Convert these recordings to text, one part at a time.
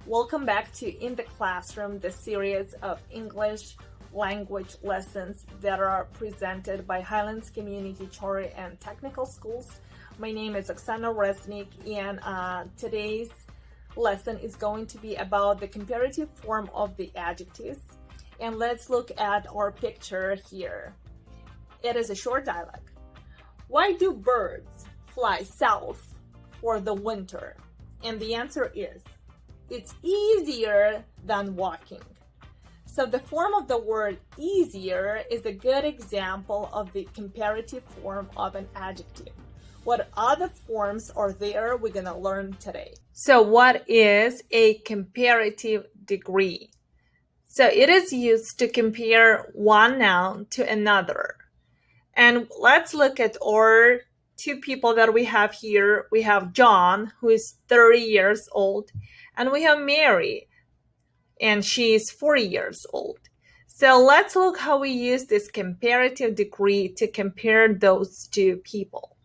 Welcome back to In the Classroom, the series of English language lessons that are presented by Highlands Community Chory and Technical Schools. My name is Oksana Reznik, and today's lesson is going to be about the comparative form of the adjectives. And let's look at our picture here. It is a short dialogue. Why do birds fly south for the winter? And the answer is, it's easier than walking. So the form of the word easier is a good example of the comparative form of an adjective. What other forms are there we're going to learn today. So what is a comparative degree? So it is used to compare one noun to another. And let's look at our two people that we have here. We have John, who is 30 years old, and we have Mary, and she is 40 years old. So let's look how we use this comparative degree to compare those two people.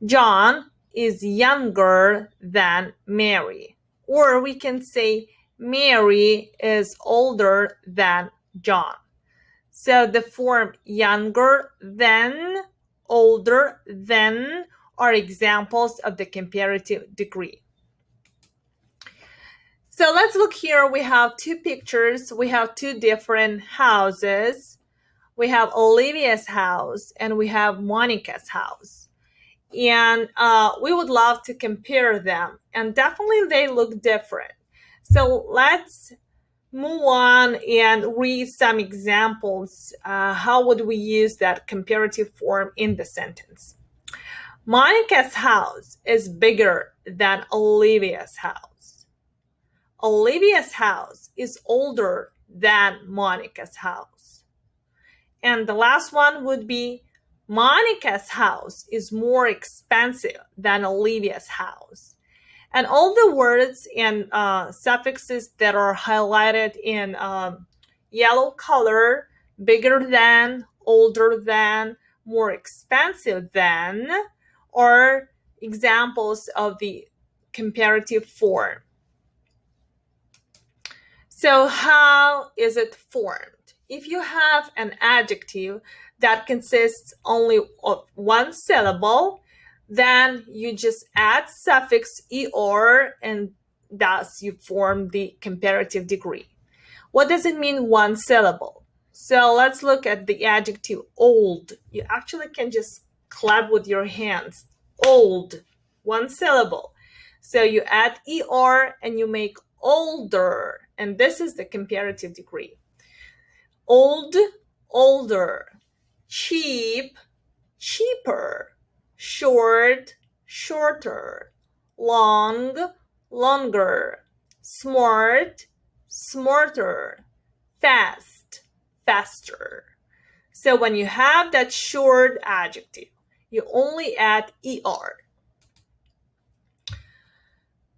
John is younger than Mary, or we can say Mary is older than John. So the form younger than, older than are examples of the comparative degree. So let's look here. We have two pictures. We have two different houses. We have Olivia's house and we have Monica's house. And we would love to compare them. And definitely they look different. So let's move on and read some examples. How would we use that comparative form in the sentence? Monica's house is bigger than Olivia's house. Olivia's house is older than Monica's house. And the last one would be Monica's house is more expensive than Olivia's house. And all the words and suffixes that are highlighted in yellow color, bigger than, older than, more expensive than, are examples of the comparative form. So how is it formed? If you have an adjective that consists only of one syllable, then you just add suffix er and thus you form the comparative degree. What does it mean, one syllable? So let's look at the adjective old. You actually can just clap with your hands. Old, one syllable. So you add er and you make older. And this is the comparative degree. Old, older. Cheap, cheaper. Short, shorter. Long, longer. Smart, smarter. Fast, faster. So when you have that short adjective, you only add er.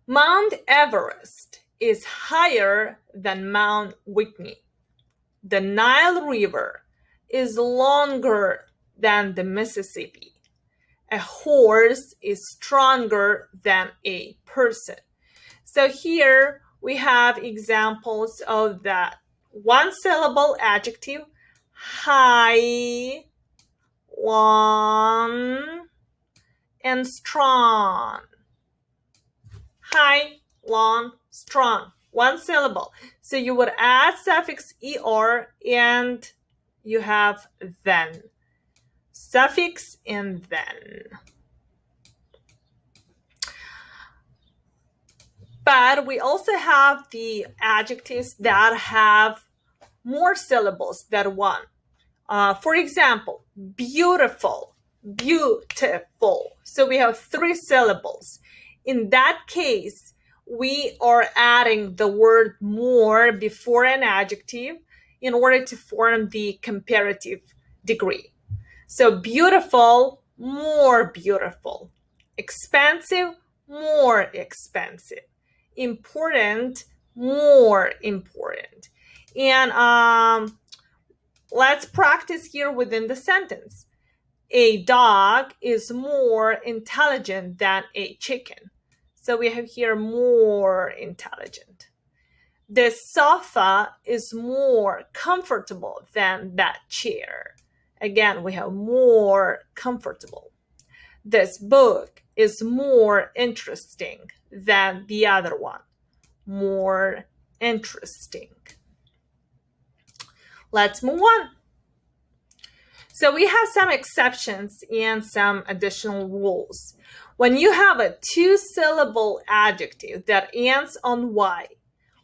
Mount Everest is higher than Mount Whitney. The Nile River is longer than the Mississippi. A horse is stronger than a person. So here we have examples of that one syllable adjective, high, long, and strong. High, long, strong, one syllable. So you would add suffix er and you have then. Suffix and then. But we also have the adjectives that have more syllables than one. For example, beautiful, beautiful. So we have three syllables. In that case, we are adding the word more before an adjective in order to form the comparative degree. So beautiful, more beautiful. Expensive, more expensive. Important, more important. And let's practice here within the sentence. A dog is more intelligent than a chicken. So we have here more intelligent. This sofa is more comfortable than that chair. Again, we have more comfortable. This book is more interesting than the other one. More interesting. Let's move on. So we have some exceptions and some additional rules. When you have a two-syllable adjective that ends on Y,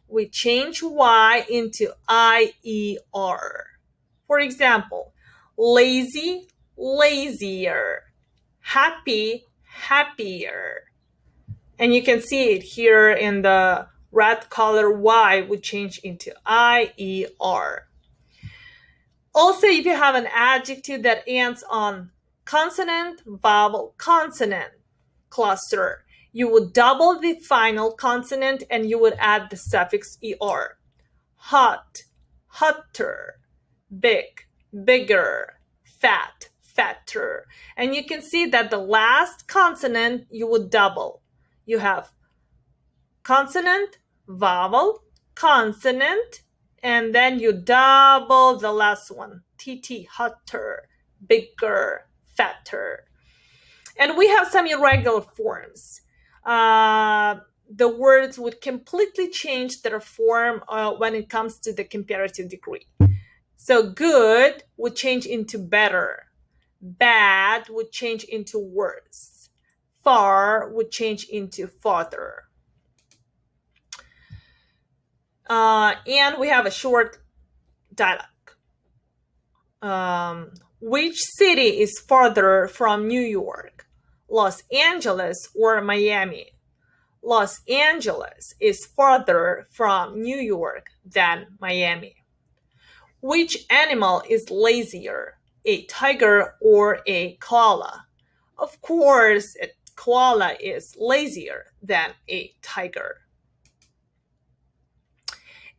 we change Y into IER. For example, lazy, lazier, happy, happier. And you can see it here in the red color. Y would change into IER. Also, if you have an adjective that ends on consonant, vowel, consonant cluster, you would double the final consonant and you would add the suffix er. Hot, hotter, big, bigger, fat, fatter. And you can see that the last consonant you would double. You have consonant, vowel, consonant, and then you double the last one. TT, hotter, bigger, fatter. And we have some irregular forms. The words would completely change their form when it comes to the comparative degree. So good would change into better. Bad would change into worse. Far would change into farther. And we have a short dialogue. Which city is farther from New York? Los Angeles or Miami? Los Angeles is farther from New York than Miami. Which animal is lazier, a tiger or a koala? Of course, a koala is lazier than a tiger.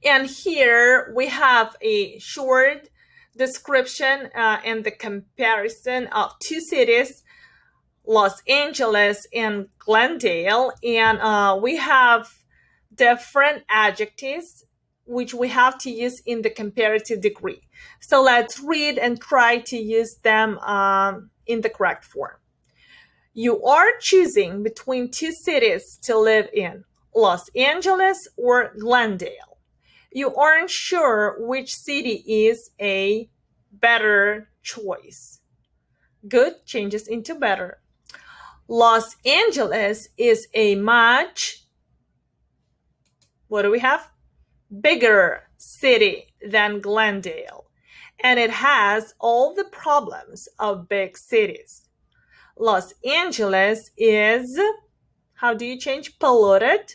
And here we have a short description and the comparison of two cities, Los Angeles and Glendale. And we have different adjectives which we have to use in the comparative degree. So let's read and try to use them in the correct form. You are choosing between two cities to live in, Los Angeles or Glendale. You aren't sure which city is a better choice. Good changes into better. Los Angeles is a much, what do we have? Bigger city than Glendale. And it has all the problems of big cities. Los Angeles is, how do you change polluted?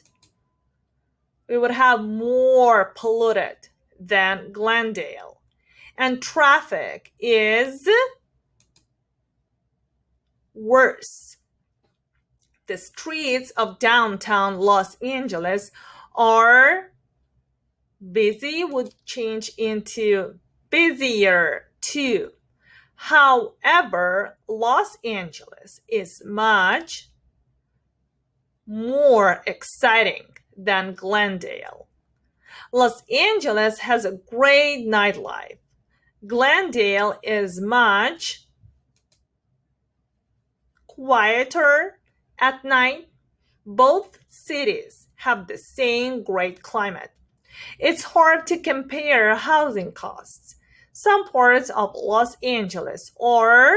We would have more polluted than Glendale. And traffic is worse. The streets of downtown Los Angeles are busy, would change into busier too. However, Los Angeles is much more exciting than Glendale. Los Angeles has a great nightlife. Glendale is much quieter at night. Both cities have the same great climate. It's hard to compare housing costs. Some parts of Los Angeles are,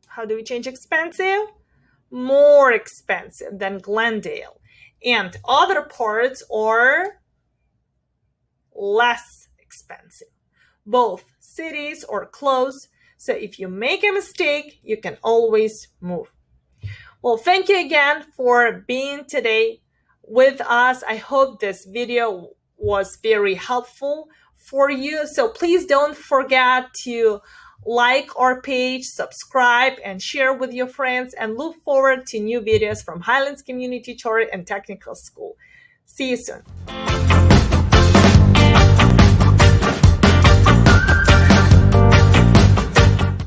how do we change expensive? More expensive than Glendale. And other parts are less expensive. Both cities are close, so if you make a mistake, you can always move. Well, thank you again for being today with us. I hope this video was very helpful for you. So please don't forget to like our page, subscribe, and share with your friends, and look forward to new videos from Highlands Community Tutor and Technical School. See you soon.